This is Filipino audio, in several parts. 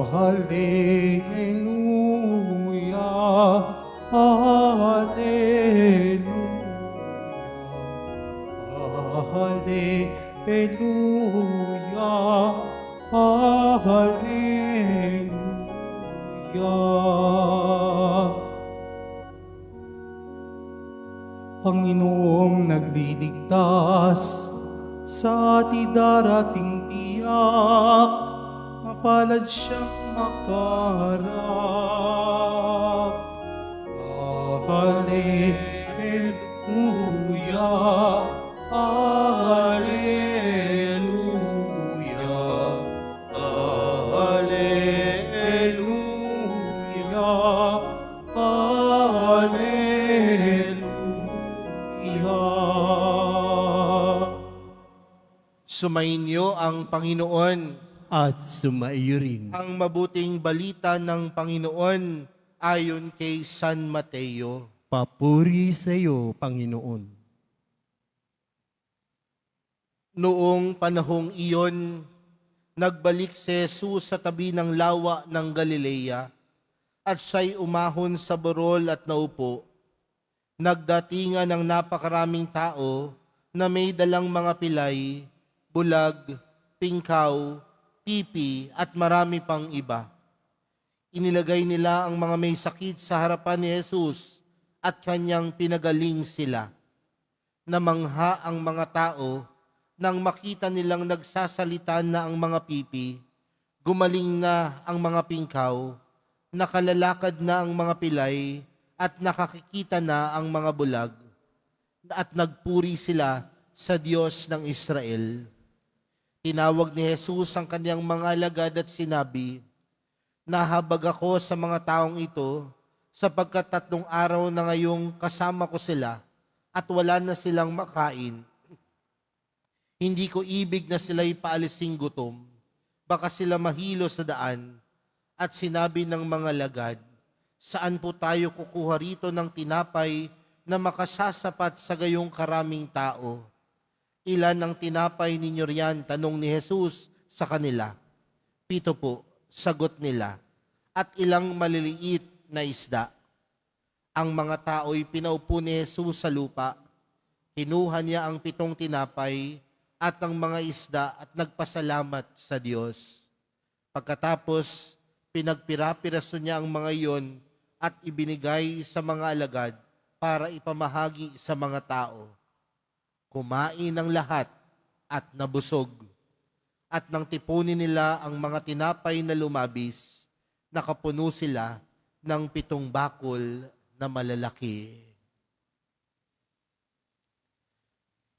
Hallelujah, Hallelujah. Panginoong nagliligtas sa ating darating tiyak, mapalad siyang makaharap. Hallelujah, Hallelujah, Hallelujah, Hallelujah. Sumainyo ang Panginoon. At sumaiyo rin. Ang mabuting balita ng Panginoon ayon kay San Mateo. Papuri sa iyo, Panginoon. Noong panahong iyon, nagbalik si Jesus sa tabi ng lawa ng Galilea at siya'y umahon sa burol at naupo. Nagdatingan ng napakaraming tao na may dalang mga pilay, bulag, pingkaw, pipi at marami pang iba. Inilagay nila ang mga may sakit sa harapan ni Jesus at kanyang pinagaling sila. Namangha ang mga tao nang makita nilang nagsasalita na ang mga pipi, gumaling na ang mga pingkaw, nakalalakad na ang mga pilay at nakakikita na ang mga bulag, at nagpuri sila sa Diyos ng Israel. Tinawag ni Jesus ang kanyang mga alagad at sinabi, "Nahabag ako sa mga taong ito sapagkat 3 araw na ngayong kasama ko sila at wala na silang makain. Hindi ko ibig na sila'y paalising gutom, baka sila mahilo sa daan." At sinabi ng mga alagad, "Saan po tayo kukuha rito ng tinapay na makasasapat sa gayong karaming tao?" "Ilan ang tinapay ninyo riyan?" tanong ni Jesus sa kanila. "7 po," sagot nila, "at ilang maliliit na isda." Ang mga tao'y pinaupo ni Jesus sa lupa. Kinuha niya ang 7 tinapay at ang mga isda at nagpasalamat sa Diyos. Pagkatapos, pinagpira-piraso niya ang mga iyon at ibinigay sa mga alagad para ipamahagi sa mga tao. Kumain ng lahat at nabusog. At nang tipunin nila ang mga tinapay na lumabis, nakapuno sila ng 7 bakul na malalaki.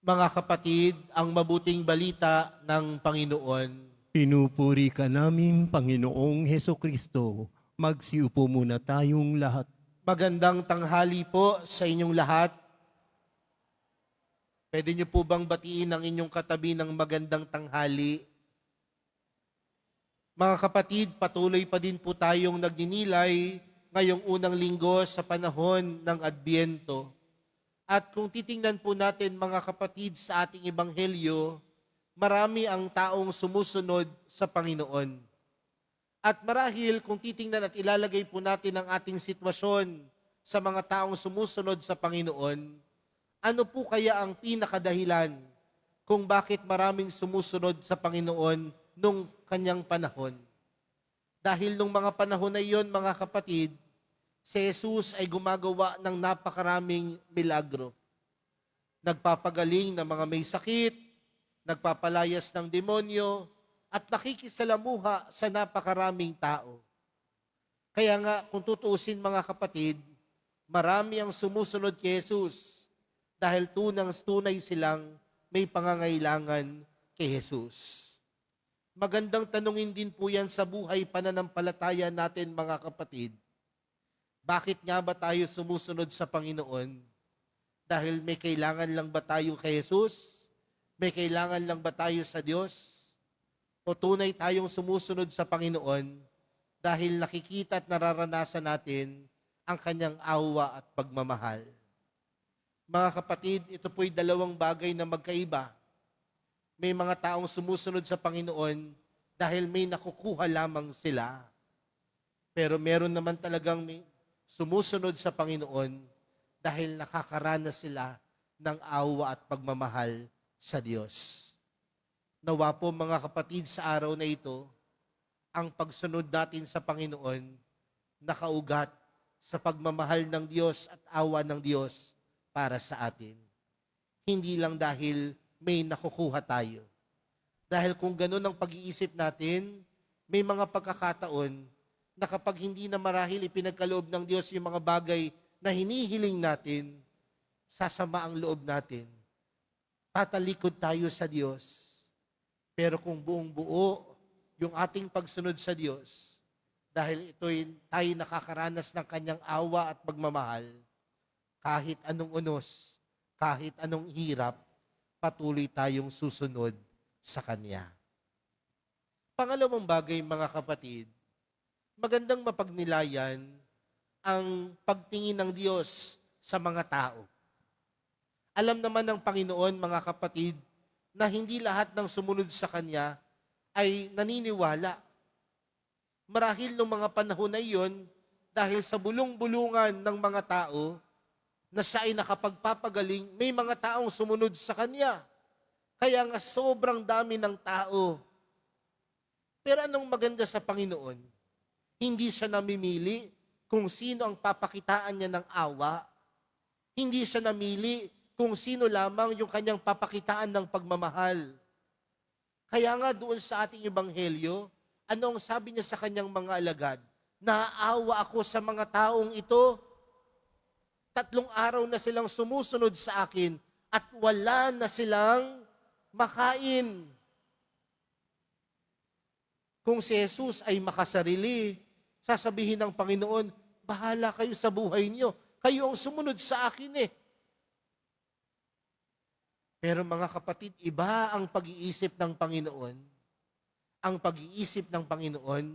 Mga kapatid, ang mabuting balita ng Panginoon. Pinupuri ka namin, Panginoong Hesukristo. Magsiupo muna tayong lahat. Magandang tanghali po sa inyong lahat. Pwede niyo po bang batiin ang inyong katabi ng magandang tanghali? Mga kapatid, patuloy pa din po tayong nagninilay ngayong unang linggo sa panahon ng Adbyento. At kung titingnan po natin mga kapatid sa ating ebanghelyo, marami ang taong sumusunod sa Panginoon. At marahil kung titingnan at ilalagay po natin ang ating sitwasyon sa mga taong sumusunod sa Panginoon, ano po kaya ang pinakadahilan kung bakit maraming sumusunod sa Panginoon nung kanyang panahon? Dahil nung mga panahon na iyon, mga kapatid, si Jesus ay gumagawa ng napakaraming milagro. Nagpapagaling ng mga may sakit, nagpapalayas ng demonyo, at nakikisalamuha sa napakaraming tao. Kaya nga, kung tutuusin mga kapatid, marami ang sumusunod kay Jesus dahil tunay silang may pangangailangan kay Jesus. Magandang tanungin din po yan sa buhay pananampalataya natin mga kapatid. Bakit nga ba tayo sumusunod sa Panginoon? Dahil may kailangan lang ba tayo kay Jesus? May kailangan lang ba tayo sa Diyos? O tunay tayong sumusunod sa Panginoon dahil nakikita at nararanasan natin ang kanyang awa at pagmamahal? Mga kapatid, ito po'y dalawang bagay na magkaiba. May mga taong sumusunod sa Panginoon dahil may nakukuha lamang sila. Pero meron naman talagang may sumusunod sa Panginoon dahil nakakaranas sila ng awa at pagmamahal sa Diyos. Nawa po mga kapatid sa araw na ito, ang pagsunod natin sa Panginoon nakaugat sa pagmamahal ng Diyos at awa ng Diyos para sa atin. Hindi lang dahil may nakukuha tayo. Dahil kung ganun ang pag-iisip natin, may mga pagkakataon na kapag hindi na marahil ipinagkaloob ng Diyos yung mga bagay na hinihiling natin, sasama ang loob natin. Tatalikod tayo sa Diyos. Pero kung buong buo yung ating pagsunod sa Diyos, dahil ito'y tayo nakakaranas ng kanyang awa at pagmamahal, kahit anong unos, kahit anong hirap, patuloy tayong susunod sa Kanya. Pangalawang bagay, mga kapatid, magandang mapagnilayan ang pagtingin ng Diyos sa mga tao. Alam naman ng Panginoon, mga kapatid, na hindi lahat ng sumunod sa Kanya ay naniniwala. Marahil noong mga panahon na iyon, dahil sa bulong-bulungan ng mga tao, na siya ay nakapagpapagaling, may mga taong sumunod sa Kanya. Kaya nga sobrang dami ng tao. Pero anong maganda sa Panginoon? Hindi siya namimili kung sino ang papakitaan niya ng awa. Hindi siya namili kung sino lamang yung kanyang papakitaan ng pagmamahal. Kaya nga doon sa ating ebanghelyo, anong sabi niya sa kanyang mga alagad? Naaawa ako sa mga taong ito. 3 araw na silang sumusunod sa akin at wala na silang makain. Kung si Jesus ay makasarili, sasabihin ng Panginoon, bahala kayo sa buhay niyo. Kayo ang sumunod sa akin eh. Pero mga kapatid, iba ang pag-iisip ng Panginoon. Ang pag-iisip ng Panginoon,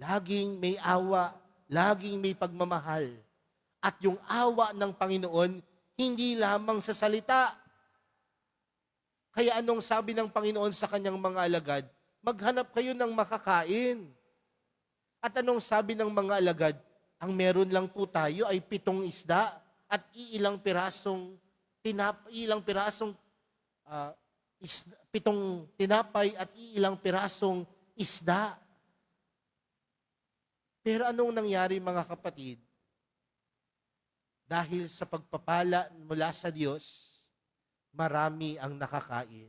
laging may awa, laging may pagmamahal. At yung awa ng Panginoon, hindi lamang sa salita. Kaya anong sabi ng Panginoon sa kanyang mga alagad? Maghanap kayo ng makakain. At anong sabi ng mga alagad? Ang meron lang po tayo ay 7 isda at ilang pirasong 7 tinapay at ilang pirasong isda. Pero anong nangyari mga kapatid? Dahil sa pagpapala mula sa Diyos, marami ang nakakain.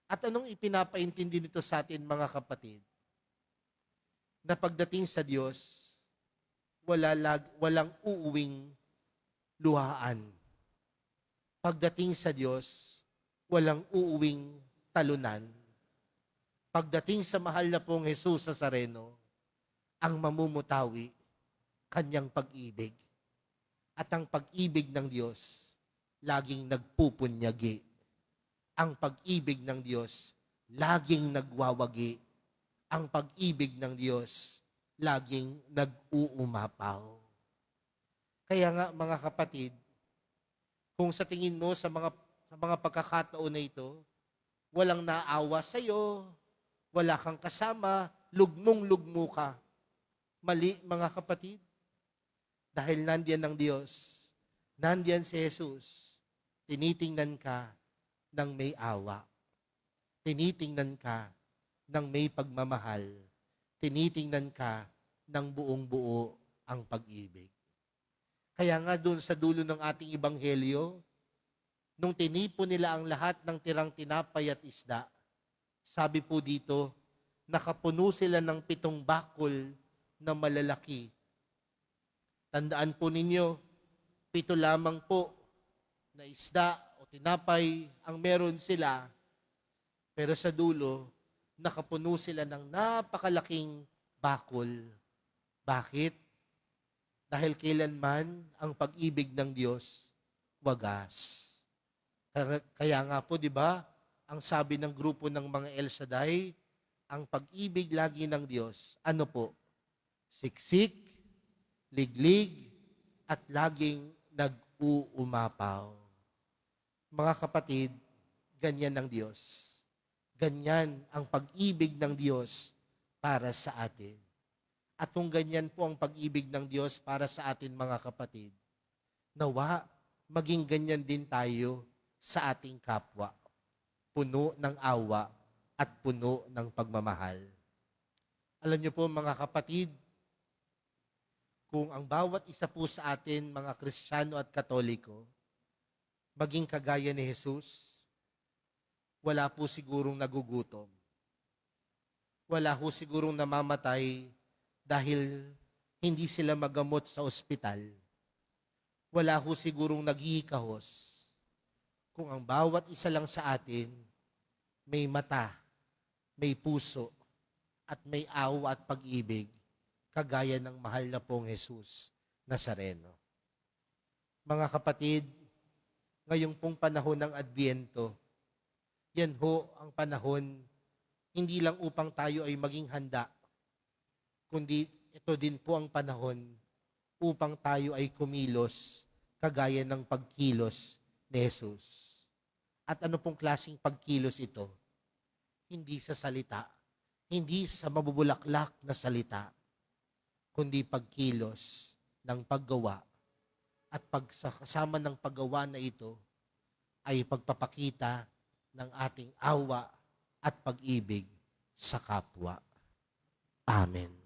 At anong ipinapaintindi nito sa atin mga kapatid? Na pagdating sa Diyos, walang uuwing luhaan. Pagdating sa Diyos, walang uuwing talunan. Pagdating sa mahal na pong Jesus Nazareno, ang mamumutawi, kanyang pag-ibig. At ang pag-ibig ng Diyos, laging nagpupunyagi. Ang pag-ibig ng Diyos, laging nagwawagi. Ang pag-ibig ng Diyos, laging nag-uumapaw. Kaya nga mga kapatid, kung sa tingin mo sa mga pagkakataon na ito, walang naawa sa iyo, wala kang kasama, lugmong-lugmo ka. Mali mga kapatid. Dahil nandiyan ang Diyos, nandiyan si Jesus, tinitingnan ka ng may awa. Tinitingnan ka ng may pagmamahal. Tinitingnan ka ng buong buo ang pag-ibig. Kaya nga doon sa dulo ng ating ebanghelyo, nung tinipon nila ang lahat ng tirang tinapay at isda, sabi po dito, nakapuno sila ng 7 bakul na malalaki. Tandaan po ninyo, 7 lamang po na isda o tinapay ang meron sila, pero sa dulo, nakapuno sila ng napakalaking bakul. Bakit? Dahil kailanman ang pag-ibig ng Diyos wagas. Kaya nga po, di ba, ang sabi ng grupo ng mga El Shaddai, ang pag-ibig lagi ng Diyos, ano po? Siksik, liglig, at laging nag-uumapaw. Mga kapatid, ganyan ang Diyos. Ganyan ang pag-ibig ng Diyos para sa atin. At kung ganyan po ang pag-ibig ng Diyos para sa atin mga kapatid, nawa maging ganyan din tayo sa ating kapwa. Puno ng awa at puno ng pagmamahal. Alam niyo po mga kapatid, kung ang bawat isa po sa atin, mga Kristiyano at Katoliko, maging kagaya ni Jesus, wala po sigurong nagugutom. Wala po sigurong namamatay dahil hindi sila magamot sa ospital. Wala po sigurong naghihikahos. Kung ang bawat isa lang sa atin may mata, may puso, at may awa at pag-ibig, kagaya ng mahal na pong Jesus Nazareno. Mga kapatid, ngayong pong panahon ng Adbyento, yan ho ang panahon hindi lang upang tayo ay maging handa, kundi ito din po ang panahon upang tayo ay kumilos kagaya ng pagkilos ni Jesus. At ano pong klaseng pagkilos ito? Hindi sa salita, hindi sa mabubulaklak na salita, kundi pagkilos ng paggawa. At kasama ng paggawa na ito ay pagpapakita ng ating awa at pag-ibig sa kapwa. Amen.